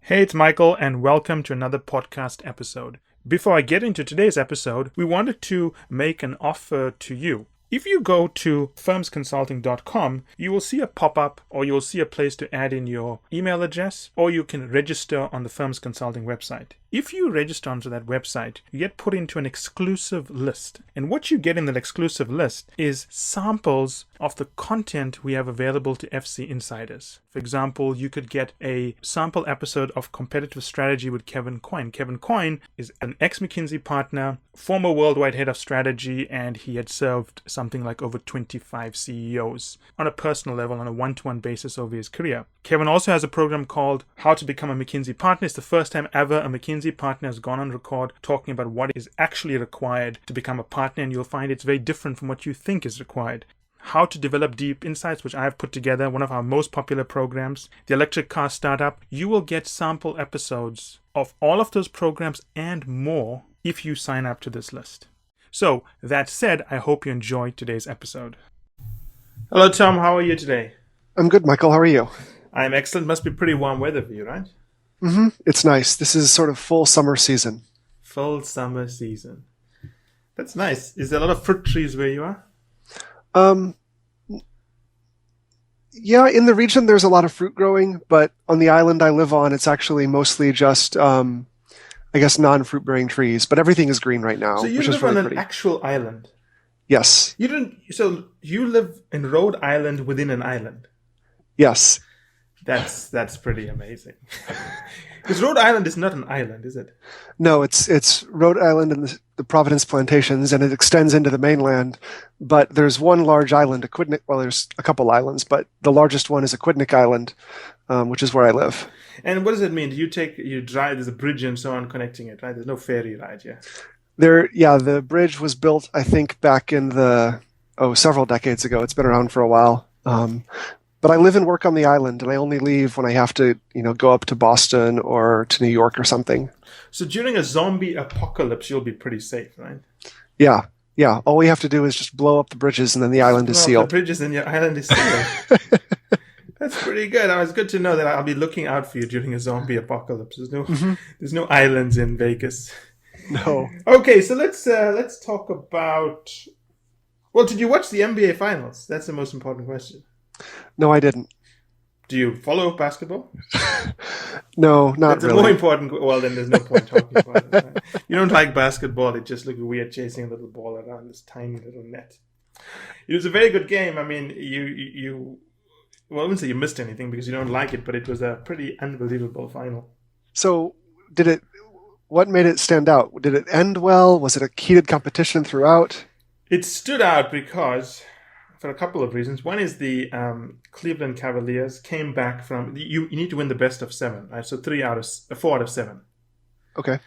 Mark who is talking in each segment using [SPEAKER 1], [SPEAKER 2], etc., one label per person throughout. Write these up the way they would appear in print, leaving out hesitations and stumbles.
[SPEAKER 1] Hey, it's Michael, and welcome to another podcast episode. Before I get into today's episode, we wanted to make an offer to you. If you go to firmsconsulting.com, you will see a pop-up or you will see a place to add in your email address, or you can register on the Firms Consulting website. If you register onto that website, you get put into an exclusive list. And what you get in that exclusive list is samples of the content we have available to FC insiders. For example, you could get a sample episode of Competitive Strategy with Kevin Coyne. Kevin Coyne is an ex-McKinsey partner, former worldwide head of strategy, and he had served something like over 25 CEOs on a personal level on a one-to-one basis over his career. Kevin also has a program called How to Become a McKinsey Partner. It's the first time ever a McKinsey partner has gone on record talking about what is actually required to become a partner, and you'll find it's very different from what you think is required. How to Develop Deep Insights, which I have put together, one of our most popular programs, the Electric Car Startup. You will get sample episodes of all of those programs and more if you sign up to this list. So, that said, I hope you enjoyed today's episode. Hello, Tom. How are you today?
[SPEAKER 2] I'm good, Michael. How are you?
[SPEAKER 1] I'm excellent. Must be pretty warm weather for you, right?
[SPEAKER 2] Mm-hmm. It's nice. This is sort of full summer season.
[SPEAKER 1] Full summer season. That's nice. Is there a lot of fruit trees where you are?
[SPEAKER 2] Yeah, in the region there's a lot of fruit growing, but on the island I live on, it's actually mostly just, I guess, non-fruit bearing trees. But everything is green right now,
[SPEAKER 1] So you
[SPEAKER 2] which is
[SPEAKER 1] live
[SPEAKER 2] really
[SPEAKER 1] on an
[SPEAKER 2] pretty.
[SPEAKER 1] actual island?
[SPEAKER 2] Yes.
[SPEAKER 1] So you live in Rhode Island within an island?
[SPEAKER 2] Yes.
[SPEAKER 1] That's pretty amazing. Because Rhode Island is not an island, is it?
[SPEAKER 2] No, it's Rhode Island and the Providence Plantations, and it extends into the mainland. But there's one large island, Aquidneck. Well, there's a couple islands, but the largest one is Aquidneck Island, which is where I live.
[SPEAKER 1] And what does it mean? Do you drive? There's a bridge and so on connecting it, right? There's no ferry ride, yeah.
[SPEAKER 2] The bridge was built, I think, back in several decades ago. It's been around for a while. But I live and work on the island, and I only leave when I have to, go up to Boston or to New York or something.
[SPEAKER 1] So during a zombie apocalypse, you'll be pretty safe, right?
[SPEAKER 2] Yeah. All we have to do is just blow up the bridges, and then the island is sealed.
[SPEAKER 1] The bridges and your island is sealed. That's pretty good. It's good to know that I'll be looking out for you during a zombie apocalypse. There's no islands in Vegas.
[SPEAKER 2] No.
[SPEAKER 1] Okay, so let's talk about. Well, did you watch the NBA Finals? That's the most important question.
[SPEAKER 2] No, I didn't.
[SPEAKER 1] Do you follow basketball?
[SPEAKER 2] No, not
[SPEAKER 1] That's
[SPEAKER 2] really.
[SPEAKER 1] More important. Well, then there's no point talking about it. Right? You don't like basketball. It just looks weird chasing a little ball around this tiny little net. It was a very good game. I mean, well, I wouldn't say you missed anything because you don't like it, but it was a pretty unbelievable final.
[SPEAKER 2] So, what made it stand out? Did it end well? Was it a heated competition throughout?
[SPEAKER 1] It stood out because, for a couple of reasons. One is the Cleveland Cavaliers came back from. You need to win the best of 7, right? So 4 out of 7.
[SPEAKER 2] Okay.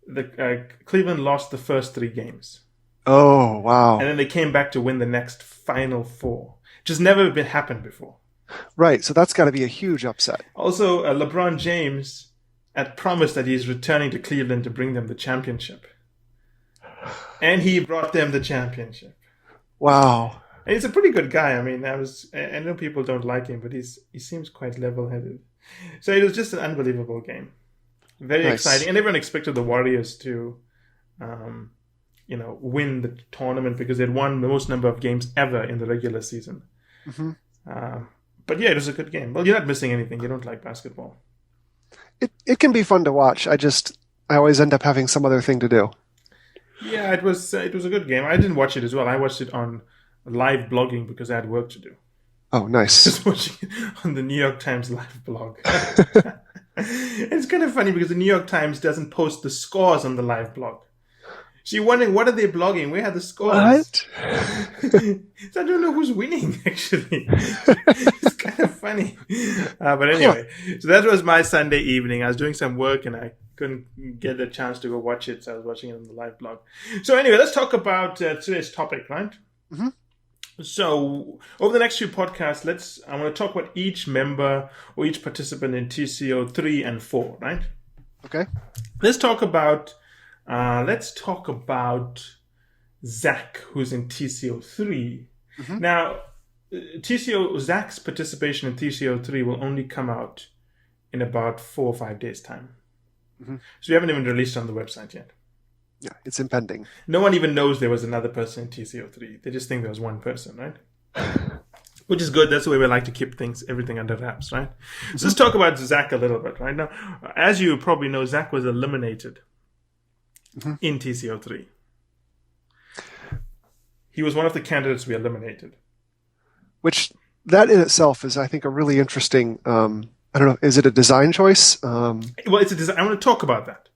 [SPEAKER 1] The Cleveland lost the first 3 games.
[SPEAKER 2] Oh, wow.
[SPEAKER 1] And then they came back to win the next final 4. Which has never happened before.
[SPEAKER 2] Right, so that's got to be a huge upset.
[SPEAKER 1] Also, LeBron James had promised that he's returning to Cleveland to bring them the championship. And he brought them the championship.
[SPEAKER 2] Wow.
[SPEAKER 1] And he's a pretty good guy. I mean, I know people don't like him, but he seems quite level-headed. So it was just an unbelievable game. Very exciting. And everyone expected the Warriors to, win the tournament because they'd won the most number of games ever in the regular season.
[SPEAKER 2] Mm-hmm.
[SPEAKER 1] But yeah, it was a good game. Well, you're not missing anything. You don't like basketball.
[SPEAKER 2] It can be fun to watch. I always end up having some other thing to do.
[SPEAKER 1] Yeah, it was a good game. I didn't watch it as well. I watched it on live blogging because I had work to do.
[SPEAKER 2] Oh, nice.
[SPEAKER 1] Just watching it on the New York Times live blog. It's kind of funny because the New York Times doesn't post the scores on the live blog. So you're wondering, what are they blogging? Where are the scores?
[SPEAKER 2] What?
[SPEAKER 1] So I don't know who's winning, actually. It's kind of funny. But anyway, So that was my Sunday evening. I was doing some work and I couldn't get a chance to go watch it, so I was watching it on the live blog. So anyway, let's talk about today's topic, right?
[SPEAKER 2] Mm-hmm.
[SPEAKER 1] So over the next few podcasts, I want to talk about each member or each participant in TCO 3 and 4, right?
[SPEAKER 2] Okay.
[SPEAKER 1] Let's talk about Zack, who's in TCO 3. Mm-hmm. Now, Zack's participation in TCO 3 will only come out in about 4 or 5 days' time.
[SPEAKER 2] Mm-hmm.
[SPEAKER 1] So we haven't even released it on the website yet.
[SPEAKER 2] Yeah, it's impending.
[SPEAKER 1] No one even knows there was another person in TCO3. They just think there was one person, right? Which is good. That's the way we like to keep everything under wraps, right? So let's talk about Zack a little bit, right? Now, as you probably know, Zack was eliminated in TCO3. He was one of the candidates we eliminated.
[SPEAKER 2] Which, that in itself is, I think, a really interesting, I don't know, is it a design choice?
[SPEAKER 1] Well, it's a design. I want to talk about that.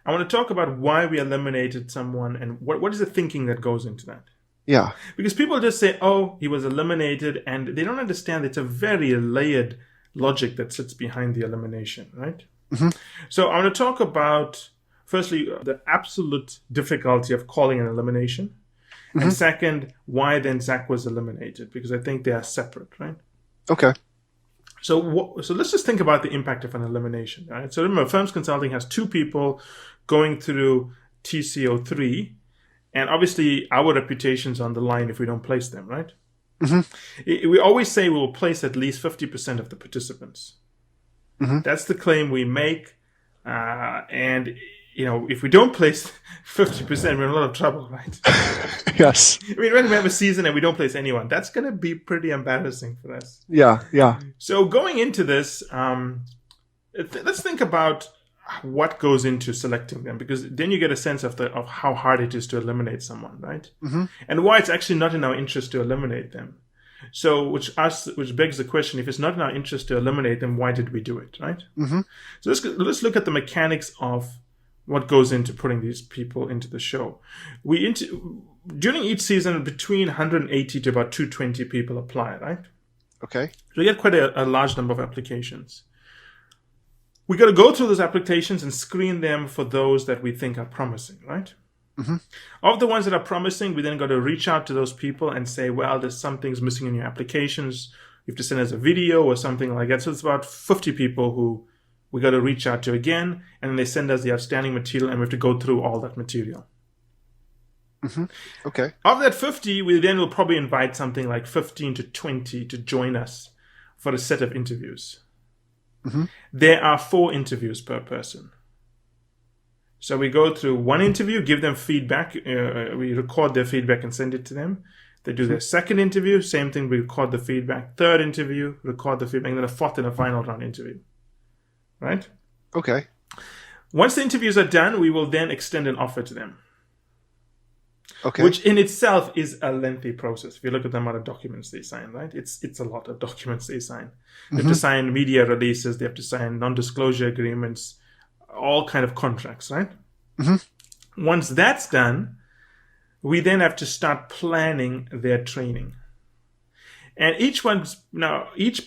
[SPEAKER 1] I want to talk about why we eliminated someone and what is the thinking that goes into that.
[SPEAKER 2] Yeah.
[SPEAKER 1] Because people just say, oh, he was eliminated, and they don't understand it's a very layered logic that sits behind the elimination, right?
[SPEAKER 2] Mm-hmm.
[SPEAKER 1] So I want to talk about, firstly, the absolute difficulty of calling an elimination. Mm-hmm. And second, why then Zack was eliminated, because I think they are separate, right?
[SPEAKER 2] Okay.
[SPEAKER 1] So let's just think about the impact of an elimination, right? So remember, Firmsconsulting has 2 people going through TCO3, and obviously our reputation's on the line if we don't place them, right? Mm-hmm. We always say we will place at least 50% of the participants. Mm-hmm. That's the claim we make, and if we don't place 50%, we're in a lot of trouble, right?
[SPEAKER 2] Yes.
[SPEAKER 1] I mean, when we have a season and we don't place anyone, that's going to be pretty embarrassing for us.
[SPEAKER 2] Yeah, yeah.
[SPEAKER 1] So going into this, let's think about what goes into selecting them, because then you get a sense of how hard it is to eliminate someone, right? Mm-hmm. And why it's actually not in our interest to eliminate them. So, which begs the question: if it's not in our interest to eliminate them, why did we do it, right? Mm-hmm. So let's look at the mechanics of what goes into putting these people into the show. During each season, between 180 to about 220 people apply, right?
[SPEAKER 2] Okay. So
[SPEAKER 1] we get quite a large number of applications. We got to go through those applications and screen them for those that we think are promising, right? Mm-hmm. Of the ones that are promising, we then got to reach out to those people and say, well, there's some things missing in your applications. You have to send us a video or something like that. So it's about 50 people who we got to reach out to again, and then they send us the outstanding material, and we have to go through all that material.
[SPEAKER 2] Mm-hmm. Okay.
[SPEAKER 1] Of that 50, we then will probably invite something like 15 to 20 to join us for a set of interviews. Mm-hmm. There are 4 interviews per person. So we go through one interview, give them feedback. We record their feedback and send it to them. They do their second interview, same thing, we record the feedback. Third interview, record the feedback, and then a fourth and a final round interview. Right?
[SPEAKER 2] Okay.
[SPEAKER 1] Once the interviews are done, we will then extend an offer to them.
[SPEAKER 2] Okay.
[SPEAKER 1] Which in itself is a lengthy process. If you look at the amount of documents they sign, right? It's a lot of documents they sign. They have to sign media releases. They have to sign non-disclosure agreements, all kind of contracts, right? Mm-hmm. Once that's done, we then have to start planning their training. And each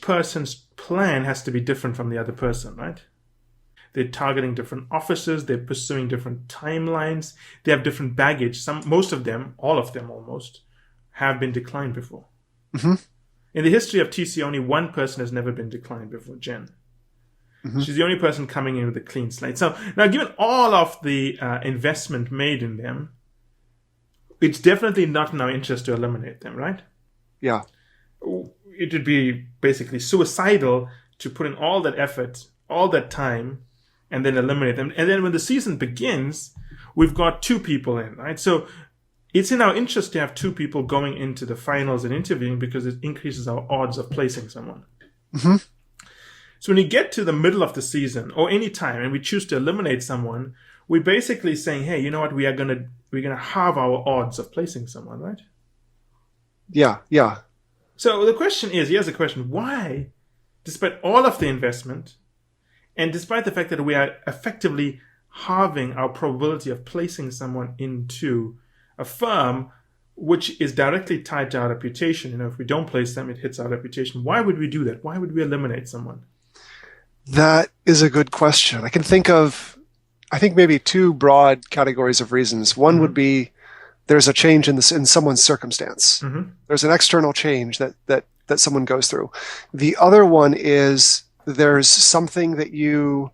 [SPEAKER 1] person's plan has to be different from the other person, right? They're targeting different offices. They're pursuing different timelines. They have different baggage. Most of them, all of them almost, have been declined before. Mm-hmm. In the history of TC, only one person has never been declined before, Jen. Mm-hmm. She's the only person coming in with a clean slate. So now, given all of the investment made in them, it's definitely not in our interest to eliminate them, right?
[SPEAKER 2] Yeah.
[SPEAKER 1] It would be basically suicidal to put in all that effort, all that time, and then eliminate them. And then when the season begins, we've got 2 people in, right? So it's in our interest to have 2 people going into the finals and interviewing, because it increases our odds of placing someone. Mm-hmm. So when you get to the middle of the season or any time and we choose to eliminate someone, we're basically saying, hey, you know what? We're gonna halve our odds of placing someone, right?
[SPEAKER 2] Yeah, yeah.
[SPEAKER 1] So the question is, here's the question: why, despite all of the investment, and despite the fact that we are effectively halving our probability of placing someone into a firm which is directly tied to our reputation, if we don't place them, it hits our reputation. Why would we do that? Why would we eliminate someone?
[SPEAKER 2] That is a good question. I can think of, maybe 2 broad categories of reasons. One would be there's a change in someone's circumstance. Mm-hmm. There's an external change that someone goes through. The other one is there's something that you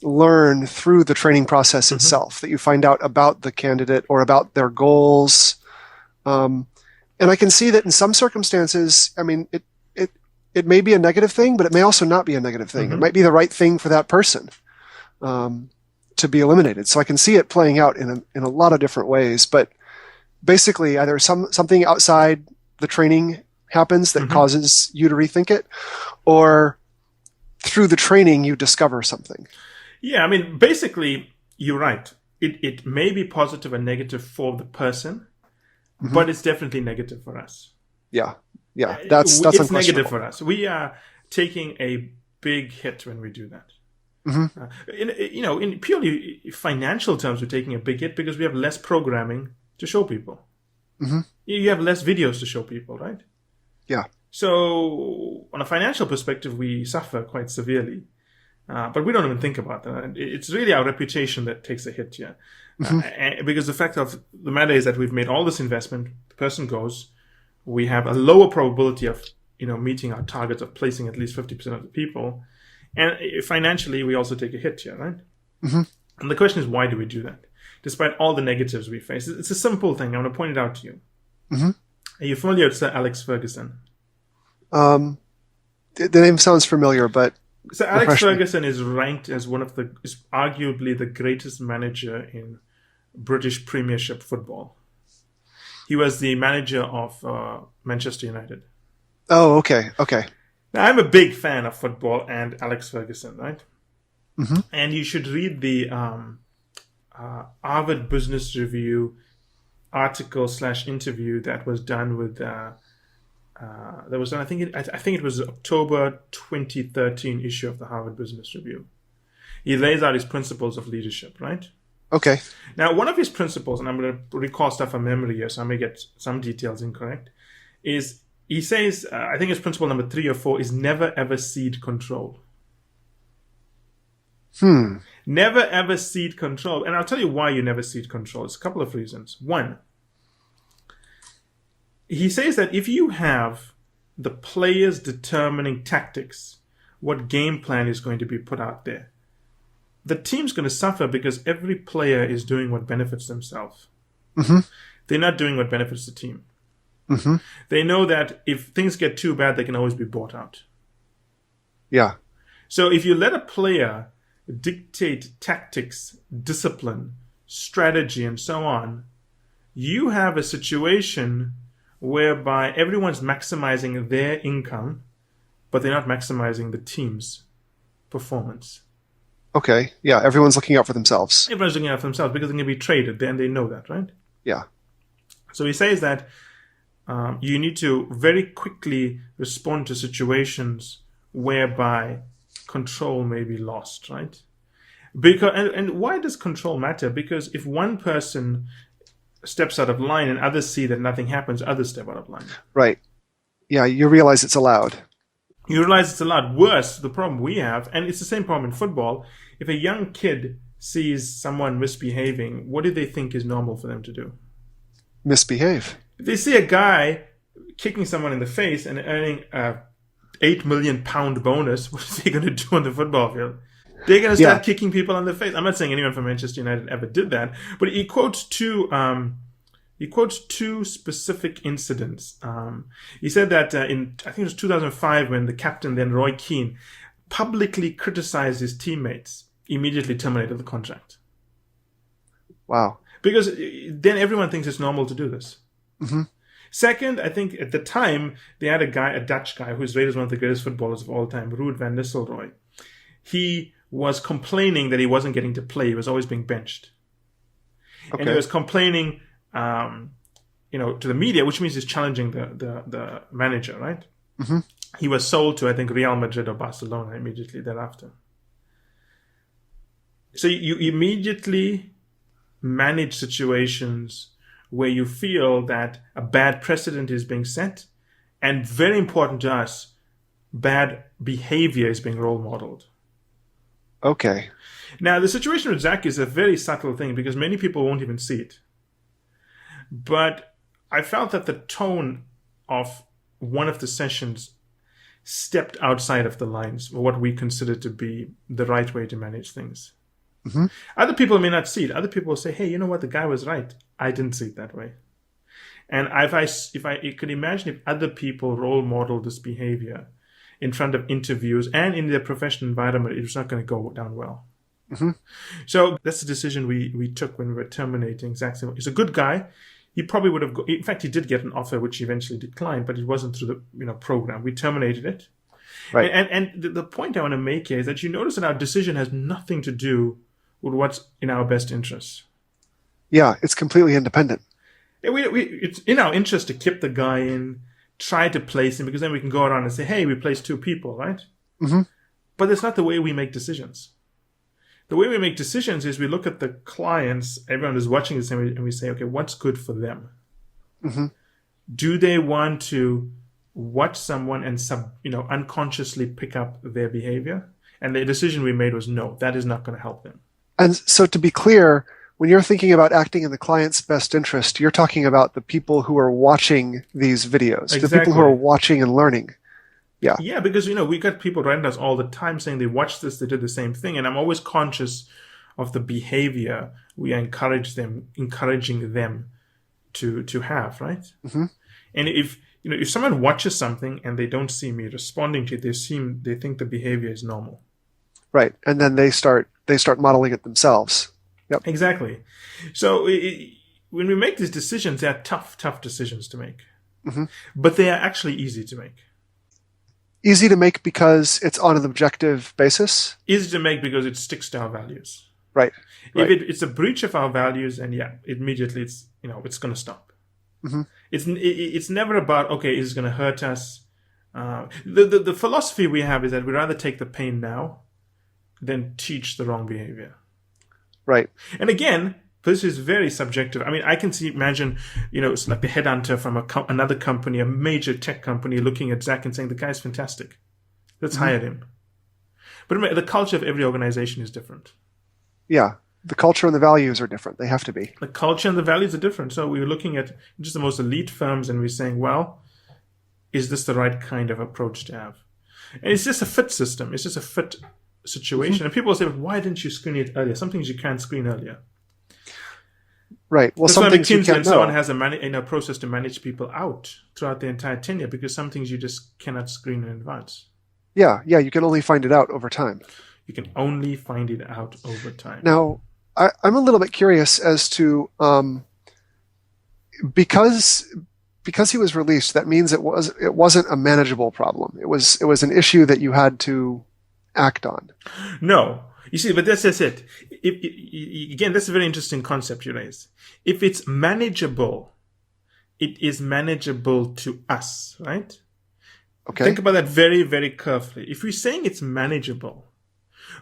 [SPEAKER 2] learn through the training process itself, that you find out about the candidate or about their goals. And I can see that in some circumstances, it may be a negative thing, but it may also not be a negative thing. It might be the right thing for that person to be eliminated. So I can see it playing out in a lot of different ways. But basically, either something outside the training happens that causes you to rethink it, or through the training you discover something.
[SPEAKER 1] Yeah, I mean, basically, you're right. It may be positive and negative for the person, but it's definitely negative for us.
[SPEAKER 2] Yeah, that's
[SPEAKER 1] it's negative for us. We are taking a big hit when we do that. In purely financial terms, we're taking a big hit because we have less programming to show people. You have less videos to show people, right?
[SPEAKER 2] Yeah.
[SPEAKER 1] So, on a financial perspective, we suffer quite severely. But we don't even think about that. It's really our reputation that takes a hit here. Because the fact of the matter is that we've made all this investment, the person goes, we have a lower probability of meeting our targets of placing at least 50% of the people. And financially, we also take a hit here, right? And the question is, why do we do that? Despite all the negatives we face. It's a simple thing. I'm going to point it out to you. Are you familiar with Sir Alex Ferguson?
[SPEAKER 2] The name sounds familiar, but...
[SPEAKER 1] So Alex Ferguson is ranked as is arguably the greatest manager in British Premiership football. He was the manager of Manchester United.
[SPEAKER 2] Oh, okay.
[SPEAKER 1] Now, I'm a big fan of football and Alex Ferguson, right? And you should read the Harvard Business Review article/interview that was done with... I think it was October 2013 issue of the Harvard Business Review. He lays out his principles of leadership, right?
[SPEAKER 2] Okay.
[SPEAKER 1] Now, one of his principles, and I'm going to recall stuff from memory here, so I may get some details incorrect, is he says, I think it's principle number 3 or 4, is never ever cede control. Never ever cede control. And I'll tell you why you never cede control. It's a couple of reasons. One, he says that if you have the players determining tactics, what game plan is going to be put out there, the team's going to suffer because every player is doing what benefits themselves. They're not doing what benefits the team. They know that if things get too bad, they can always be bought out.
[SPEAKER 2] Yeah.
[SPEAKER 1] So if you let a player dictate tactics, discipline, strategy, and so on, you have a situation whereby everyone's maximizing their income, but they're not maximizing the team's performance.
[SPEAKER 2] Okay. Yeah. Everyone's looking out for themselves.
[SPEAKER 1] Everyone's looking out for themselves because they're going to be traded, and they know that, right?
[SPEAKER 2] Yeah.
[SPEAKER 1] So he says that you need to very quickly respond to situations whereby control may be lost, right? And why does control matter? Because if one person steps out of line and others see that nothing happens, others step out of line.
[SPEAKER 2] Right. Yeah, you realize it's allowed.
[SPEAKER 1] You realize it's allowed. Worse, the problem we have, and it's the same problem in football, if a young kid sees someone misbehaving, what do they think is normal for them to do?
[SPEAKER 2] Misbehave.
[SPEAKER 1] If they see a guy kicking someone in the face and earning a £8 million bonus, what are they going to do on the football field? They're going to start kicking people in the face. I'm not saying anyone from Manchester United ever did that, but he quotes two specific incidents. He said that I think it was 2005, when the captain, then Roy Keane, publicly criticized his teammates, immediately terminated the contract.
[SPEAKER 2] Wow.
[SPEAKER 1] Because then everyone thinks it's normal to do this. Second, I think at the time, they had a Dutch guy who's rated as one of the greatest footballers of all time, Ruud van Nistelrooy. He was complaining that he wasn't getting to play. He was always being benched. Okay. And he was complaining to the media, which means he's challenging the manager, right? He was sold to, I think, Real Madrid or Barcelona immediately thereafter. So you immediately manage situations where you feel that a bad precedent is being set, and very important to us, bad behavior is being role modeled.
[SPEAKER 2] Okay.
[SPEAKER 1] Now, the situation with Zack is a very subtle thing because many people won't even see it. But I felt that the tone of one of the sessions stepped outside of the lines of what we consider to be the right way to manage things. Other people may not see it. Other people will say, hey, you know what? The guy was right. I didn't see it that way. And if I could imagine if other people role model this behavior, in front of interviews and in their professional environment, it was not going to go down well.
[SPEAKER 2] Mm-hmm.
[SPEAKER 1] So that's the decision we took when we were terminating Zack. He's a good guy. He probably would have. In fact, he did get an offer, which he eventually declined, but it wasn't through the program. We terminated it.
[SPEAKER 2] Right.
[SPEAKER 1] And the point I want to make here is that you notice that our decision has nothing to do with what's in our best interest.
[SPEAKER 2] Yeah, it's completely independent.
[SPEAKER 1] It's in our interest to keep the guy in, try to place him, because then we can go around and say, hey, we placed 2 people, right?
[SPEAKER 2] Mm-hmm.
[SPEAKER 1] But that's not the way we make decisions. The way we make decisions is we look at the clients, everyone is watching this, and we say, okay, what's good for them?
[SPEAKER 2] Mm-hmm.
[SPEAKER 1] Do they want to watch someone and unconsciously pick up their behavior? And the decision we made was no, that is not going to help them.
[SPEAKER 2] And so to be clear, when you're thinking about acting in the client's best interest, you're talking about the people who are watching these videos,
[SPEAKER 1] Exactly.
[SPEAKER 2] the people who are watching and learning. Yeah.
[SPEAKER 1] Yeah, because, we got people writing us all the time saying they watched this, they did the same thing. And I'm always conscious of the behavior we are encouraging them to have, right?
[SPEAKER 2] Mm-hmm.
[SPEAKER 1] And if someone watches something and they don't see me responding to it, they think the behavior is normal.
[SPEAKER 2] Right. And then they start modeling it themselves. Yep.
[SPEAKER 1] Exactly. So when we make these decisions, they are tough decisions to make.
[SPEAKER 2] Mm-hmm.
[SPEAKER 1] But they are actually easy to make.
[SPEAKER 2] Easy to make because it's on an objective basis?
[SPEAKER 1] Easy to make because it sticks to our values.
[SPEAKER 2] Right.
[SPEAKER 1] If it's a breach of our values, and immediately it's going to stop.
[SPEAKER 2] Mm-hmm.
[SPEAKER 1] It's never about, okay, is it going to hurt us? The philosophy we have is that we'd rather take the pain now than teach the wrong behavior.
[SPEAKER 2] Right.
[SPEAKER 1] And again, this is very subjective. I mean, I can imagine, it's like the headhunter from another company, a major tech company, looking at Zack and saying, the guy's fantastic. Let's hire him. But remember, the culture of every organization is different.
[SPEAKER 2] Yeah. The culture and the values are different. They have to be.
[SPEAKER 1] The culture and the values are different. So we're looking at just the most elite firms and we're saying, well, is this the right kind of approach to have? And it's just a fit system. It's just a fit situation. Mm-hmm. And people say, but why didn't you screen it earlier? Some things you can't screen earlier.
[SPEAKER 2] Right. Well,
[SPEAKER 1] that's
[SPEAKER 2] some
[SPEAKER 1] why
[SPEAKER 2] things you
[SPEAKER 1] McKinsey
[SPEAKER 2] can't
[SPEAKER 1] and so
[SPEAKER 2] know.
[SPEAKER 1] on has a process to manage people out throughout the entire tenure, because some things you just cannot screen in advance.
[SPEAKER 2] Yeah. You can only find it out over time.
[SPEAKER 1] You can only find it out over time.
[SPEAKER 2] Now, I'm a little bit curious as to because he was released, that means it wasn't a manageable problem. It was an issue that you had to act on.
[SPEAKER 1] No. You see, but that's it. Again, that's a very interesting concept you raise. If it's manageable, it is manageable to us, right?
[SPEAKER 2] Okay.
[SPEAKER 1] Think about that very, very carefully. If we're saying it's manageable,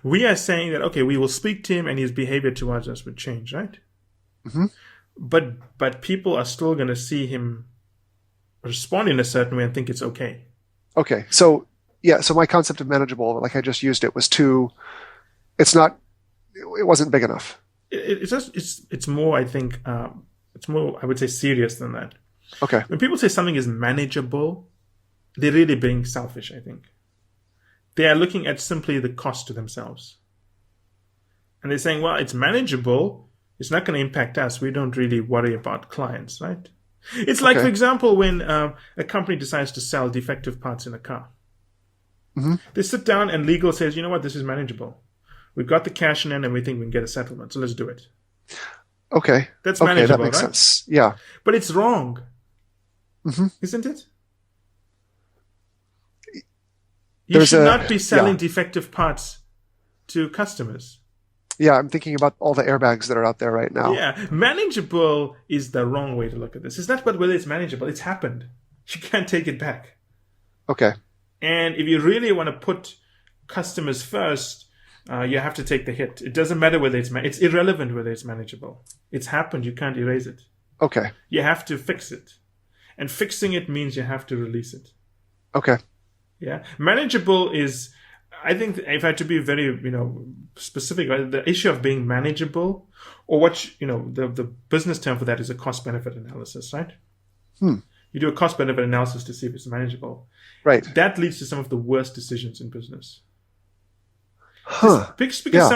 [SPEAKER 1] we are saying that, okay, we will speak to him and his behavior towards us would change, right?
[SPEAKER 2] Mm-hmm.
[SPEAKER 1] But people are still going to see him respond in a certain way and think it's okay.
[SPEAKER 2] Okay. So my concept of manageable, like I just used it, was it wasn't big enough.
[SPEAKER 1] It's more, I think, it's more, I would say, serious than that.
[SPEAKER 2] Okay.
[SPEAKER 1] When people say something is manageable, they're really being selfish, I think. They are looking at simply the cost to themselves. And they're saying, well, it's manageable. It's not going to impact us. We don't really worry about clients, right? It's like, for example, when a company decides to sell defective parts in a car.
[SPEAKER 2] Mm-hmm.
[SPEAKER 1] They sit down and legal says, you know what, this is manageable. We've got the cash in and we think we can get a settlement. So let's do it.
[SPEAKER 2] Okay.
[SPEAKER 1] That's manageable,
[SPEAKER 2] that makes
[SPEAKER 1] right?
[SPEAKER 2] sense. Yeah.
[SPEAKER 1] But it's wrong.
[SPEAKER 2] Mm-hmm.
[SPEAKER 1] Isn't it? You should not be selling defective parts to customers.
[SPEAKER 2] Yeah, I'm thinking about all the airbags that are out there right now.
[SPEAKER 1] Yeah, manageable is the wrong way to look at this. It's not about whether it's manageable. It's happened. You can't take it back.
[SPEAKER 2] Okay.
[SPEAKER 1] And if you really want to put customers first, you have to take the hit. It doesn't matter whether it's irrelevant whether it's manageable. It's happened. You can't erase it.
[SPEAKER 2] Okay.
[SPEAKER 1] You have to fix it. And fixing it means you have to release it.
[SPEAKER 2] Okay.
[SPEAKER 1] Yeah. Manageable is, I think, if I had to be very, specific, right, the issue of being manageable, or what, the business term for that is a cost-benefit analysis, right? You do a cost-benefit analysis to see if it's manageable.
[SPEAKER 2] Right.
[SPEAKER 1] That leads to some of the worst decisions in business.
[SPEAKER 2] Huh.
[SPEAKER 1] Just because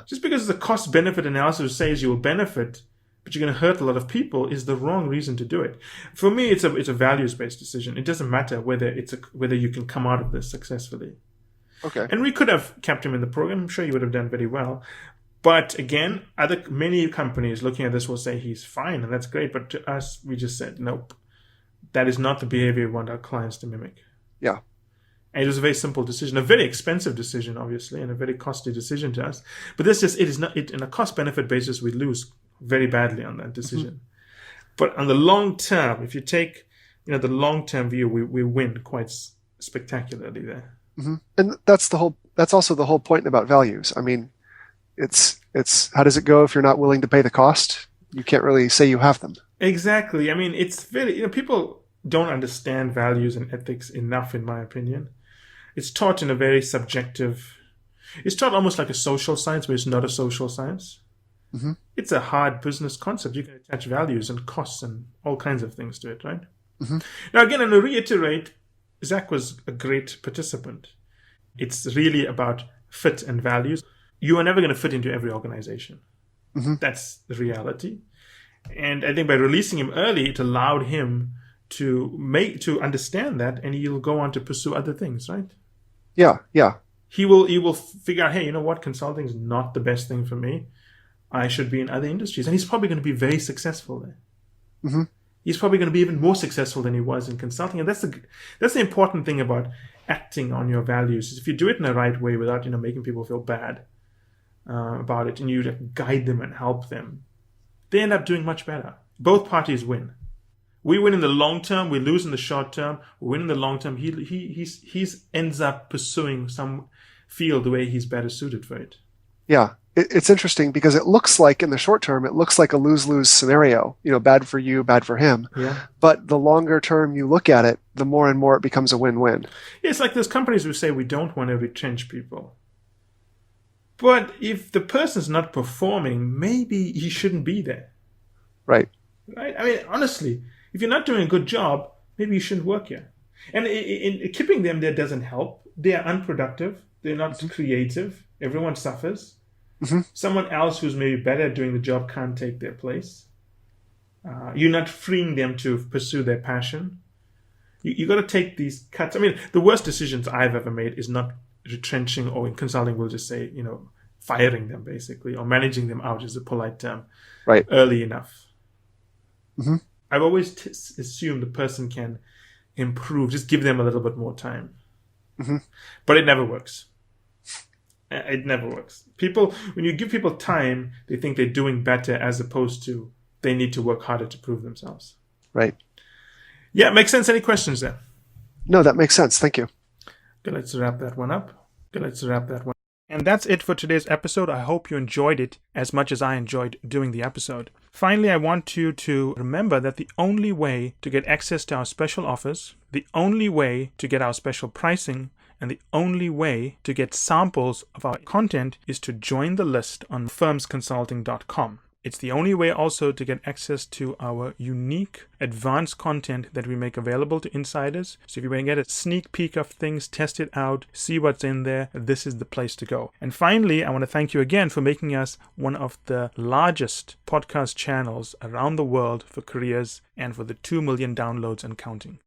[SPEAKER 2] just because the
[SPEAKER 1] cost-benefit analysis says you will benefit but you're going to hurt a lot of people is the wrong reason to do it. For me, it's a values-based decision. It doesn't matter whether you can come out of this successfully.
[SPEAKER 2] Okay.
[SPEAKER 1] And we could have kept him in the program. I'm sure he would have done very well. But again, many companies looking at this will say he's fine, and that's great. But to us, we just said, nope, that is not the behavior we want our clients to mimic.
[SPEAKER 2] Yeah.
[SPEAKER 1] And it was a very simple decision, a very expensive decision, obviously, and a very costly decision to us. But in a cost-benefit basis, we lose very badly on that decision. But on the long term, if you take the long-term view, we win quite spectacularly there.
[SPEAKER 2] And that's also the whole point about values. I mean, it's how does it go if you're not willing to pay the cost? You can't really say you have them.
[SPEAKER 1] Exactly. I mean, it's very, people don't understand values and ethics enough, in my opinion. It's taught in a very subjective, it's taught almost like a social science, but it's not a social science. It's a hard business concept. You can attach values and costs and all kinds of things to it, right? Now, again, I'm going to reiterate, Zack was a great participant. It's really about fit and values. You are never going to fit into every organization. That's the reality. And I think by releasing him early, it allowed him to understand that, and he'll go on to pursue other things, right?
[SPEAKER 2] Yeah.
[SPEAKER 1] He will figure out, hey, you know what? Consulting is not the best thing for me. I should be in other industries. And he's probably going to be very successful there. He's probably going to be even more successful than he was in consulting. And that's the important thing about acting on your values. Is if you do it in the right way without making people feel bad about it, and you guide them and help them, they end up doing much better. Both parties win. We win in the long term. We lose in the short term. We win in the long term. He ends up pursuing some field where he's better suited for it.
[SPEAKER 2] Yeah. It's interesting because it looks like in the short term, it looks like a lose-lose scenario, bad for you, bad for him.
[SPEAKER 1] Yeah.
[SPEAKER 2] But the longer term you look at it, the more and more it becomes a win-win.
[SPEAKER 1] Yeah, it's like those companies who say we don't want to retrench people. But if the person's not performing, maybe he shouldn't be there.
[SPEAKER 2] Right.
[SPEAKER 1] Right? I mean, honestly, if you're not doing a good job, maybe you shouldn't work here. And in keeping them there doesn't help. They are unproductive. They're not creative. Everyone suffers. Someone else who's maybe better at doing the job can't take their place. You're not freeing them to pursue their passion. You got to take these cuts. I mean, the worst decisions I've ever made is not retrenching, or in consulting we'll just say, firing them basically, or managing them out is a polite term,
[SPEAKER 2] right,
[SPEAKER 1] early enough. I've always assumed the person can improve, just give them a little bit more time. But it never works. It never works. When you give people time, they think they're doing better as opposed to they need to work harder to prove themselves.
[SPEAKER 2] Right.
[SPEAKER 1] Yeah, makes sense. Any questions there?
[SPEAKER 2] No, that makes sense. Thank you.
[SPEAKER 1] Okay, let's wrap that one up. And that's it for today's episode. I hope you enjoyed it as much as I enjoyed doing the episode. Finally, I want you to remember that the only way to get access to our special offers, the only way to get our special pricing, and the only way to get samples of our content is to join the list on Firmsconsulting.com. It's the only way also to get access to our unique advanced content that we make available to insiders. So if you want to get a sneak peek of things, test it out, see what's in there, this is the place to go. And finally, I want to thank you again for making us one of the largest podcast channels around the world for careers and for the 2 million downloads and counting.